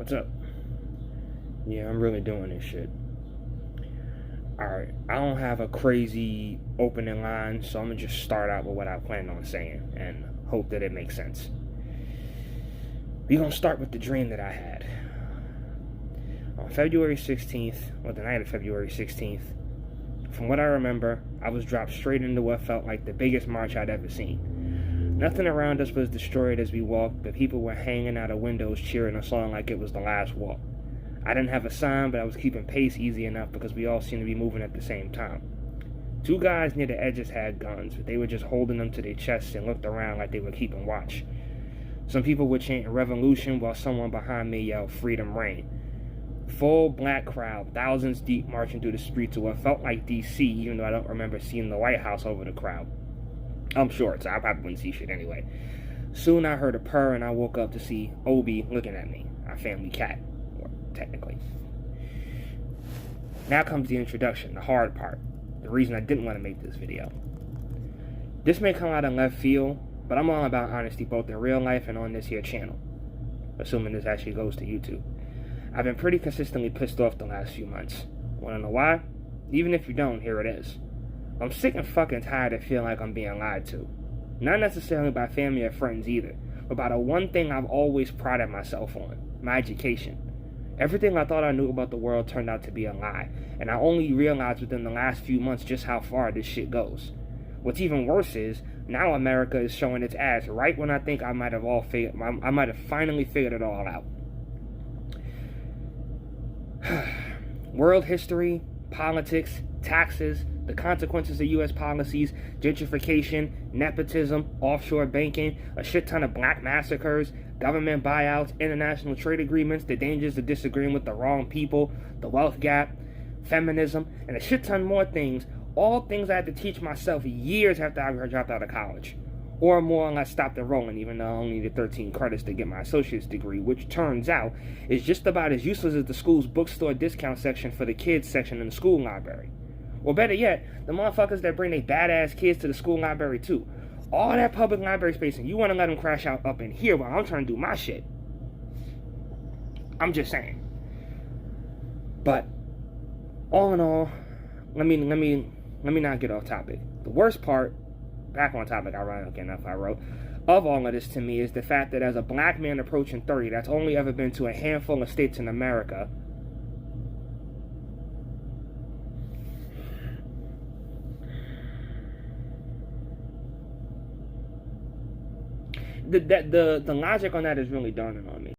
What's up? Yeah, I'm really doing this shit. Alright, I don't have a crazy opening line, so I'm gonna just start out with what I plan on saying and hope that it makes sense. We're gonna start with the dream that I had. On February 16th, or the night of February 16th, from what I remember, I was dropped straight into what felt like the biggest march I'd ever seen. Nothing around us was destroyed as we walked, but people were hanging out of windows cheering us on like it was the last walk. I didn't have a sign, but I was keeping pace easy enough because we all seemed to be moving at the same time. Two guys near the edges had guns, but they were just holding them to their chests and looked around like they were keeping watch. Some people were chanting revolution while someone behind me yelled freedom reign. Full black crowd, thousands deep, marching through the streets of what felt like D.C., even though I don't remember seeing the White House over the crowd. I'm short, so I probably wouldn't see shit anyway. Soon I heard a purr and I woke up to see Obi looking at me, our family cat, technically. Now comes the introduction, the hard part, the reason I didn't want to make this video. This may come out of left field, but I'm all about honesty both in real life and on this here channel, assuming this actually goes to YouTube. I've been pretty consistently pissed off the last few months. Wanna know why? Even if you don't, here it is. I'm sick and fucking tired of feeling like I'm being lied to. Not necessarily by family or friends either, but by the one thing I've always prided myself on, my education. Everything I thought I knew about the world turned out to be a lie, and I only realized within the last few months just how far this shit goes. What's even worse is, now America is showing its ass right when I think I might have finally figured it all out. World history, politics, taxes, the consequences of U.S. policies, gentrification, nepotism, offshore banking, a shit ton of black massacres, government buyouts, international trade agreements, the dangers of disagreeing with the wrong people, the wealth gap, feminism, and a shit ton more things, all things I had to teach myself years after I dropped out of college. Or more or less stopped enrolling, even though I only needed 13 credits to get my associate's degree, which turns out is just about as useless as the school's bookstore discount section for the kids section in the school library. Or better yet, the motherfuckers that bring their badass kids to the school library too. All that public library space, and you want to let them crash out up in here while I'm trying to do my shit. I'm just saying. But all in all, let me not get off topic. The worst part, back on topic, ironically enough, I wrote, of all of this to me is the fact that as a black man approaching 30 that's only ever been to a handful of states in America, the logic on that is really dawning on me.